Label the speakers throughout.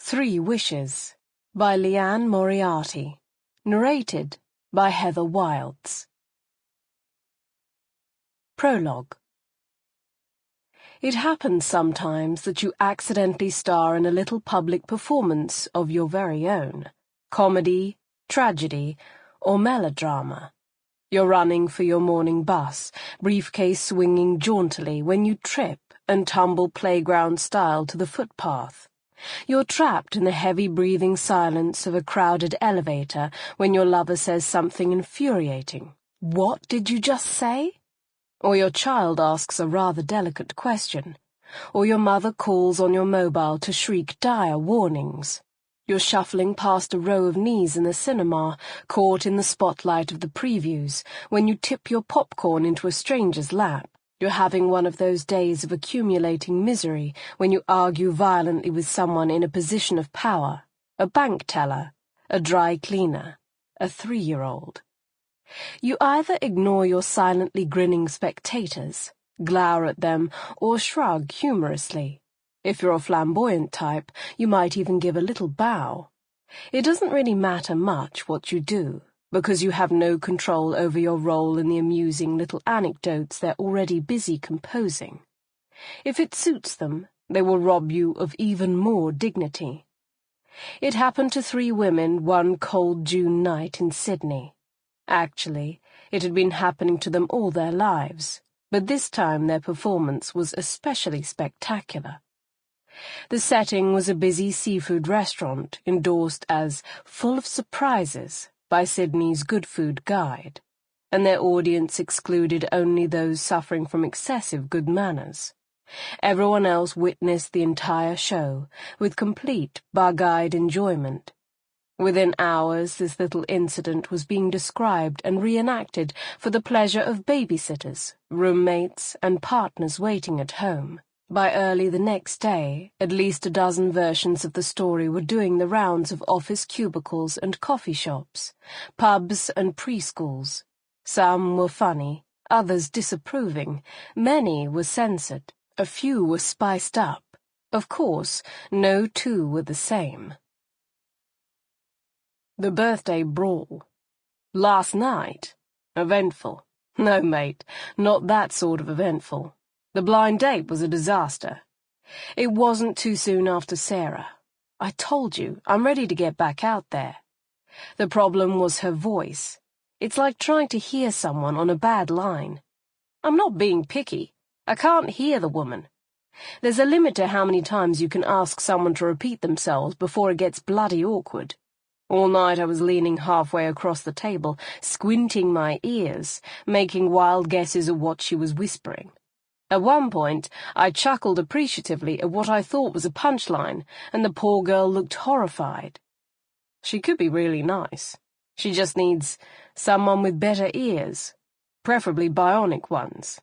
Speaker 1: 3 Wishes by Liane Moriarty. Narrated by Heather Wilds. Prologue. It happens sometimes that you accidentally star in a little public performance of your very own, comedy, tragedy, or melodrama. You're running for your morning bus, briefcase swinging jauntily when you trip and tumble playground-style to the footpath. You're trapped in the heavy-breathing silence of a crowded elevator when your lover says something infuriating. What did you just say? Or your child asks a rather delicate question. Or your mother calls on your mobile to shriek dire warnings. You're shuffling past a row of knees in the cinema, caught in the spotlight of the previews, when you tip your popcorn into a stranger's lap. You're having one of those days of accumulating misery when you argue violently with someone in a position of power, a bank teller, a dry cleaner, a 3-year-old. You either ignore your silently grinning spectators, glower at them, or shrug humorously. If you're a flamboyant type, you might even give a little bow. It doesn't really matter much what you do, because you have no control over your role in the amusing little anecdotes they're already busy composing. If it suits them, they will rob you of even more dignity. It happened to 3 women one cold June night in Sydney. Actually, it had been happening to them all their lives, but this time their performance was especially spectacular. The setting was a busy seafood restaurant endorsed as full of surprises by Sydney's Good Food Guide, and their audience excluded only those suffering from excessive good manners. Everyone else witnessed the entire show with complete bug-eyed enjoyment. Within hours, this little incident was being described and reenacted for the pleasure of babysitters, roommates, and partners waiting at home. By early the next day, at least a dozen versions of the story were doing the rounds of office cubicles and coffee shops, pubs and preschools. Some were funny, others disapproving, many were censored, a few were spiced up. Of course, no 2 were the same. The birthday brawl. Last night? Eventful. No, mate, not that sort of eventful. The blind date was a disaster. It wasn't too soon after Sarah. I told you, I'm ready to get back out there. The problem was her voice. It's like trying to hear someone on a bad line. I'm not being picky. I can't hear the woman. There's a limit to how many times you can ask someone to repeat themselves before it gets bloody awkward. All night I was leaning halfway across the table, squinting my ears, making wild guesses at what she was whispering. At one point, I chuckled appreciatively at what I thought was a punchline, and the poor girl looked horrified. She could be really nice. She just needs someone with better ears, preferably bionic ones.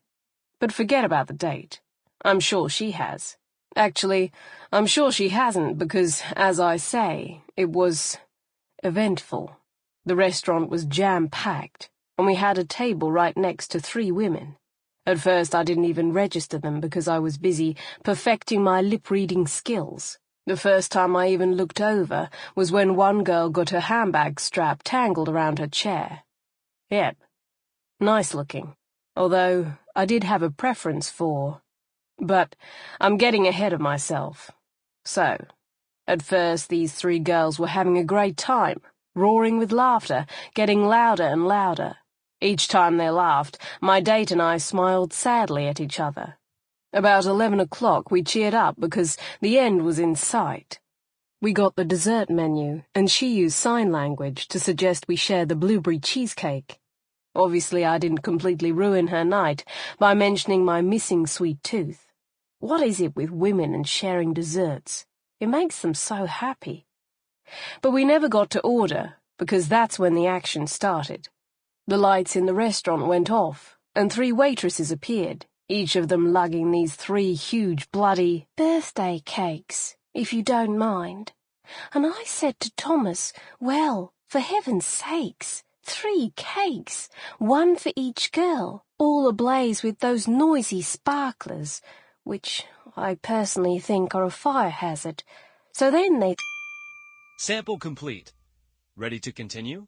Speaker 1: But forget about the date. I'm sure she has. Actually, I'm sure she hasn't because, as I say, it was eventful. The restaurant was jam-packed, and we had a table right next to 3 women. At first I didn't even register them because I was busy perfecting my lip-reading skills. The first time I even looked over was when one girl got her handbag strap tangled around her chair. Yep, nice looking, although I did have a preference for... But I'm getting ahead of myself. So, at first these 3 girls were having a great time, roaring with laughter, getting louder and louder. Each time they laughed, my date and I smiled sadly at each other. About 11 o'clock we cheered up because the end was in sight. We got the dessert menu, and she used sign language to suggest we share the blueberry cheesecake. Obviously I didn't completely ruin her night by mentioning my missing sweet tooth. What is it with women and sharing desserts? It makes them so happy. But we never got to order, because that's when the action started. The lights in the restaurant went off, and 3 waitresses appeared, each of them lugging these 3 huge bloody birthday cakes, if you don't mind. And I said to Thomas, well, for heaven's sakes, 3 cakes, 1 for each girl, all ablaze with those noisy sparklers, which I personally think are a fire hazard. So then they
Speaker 2: Sample complete. Ready to continue?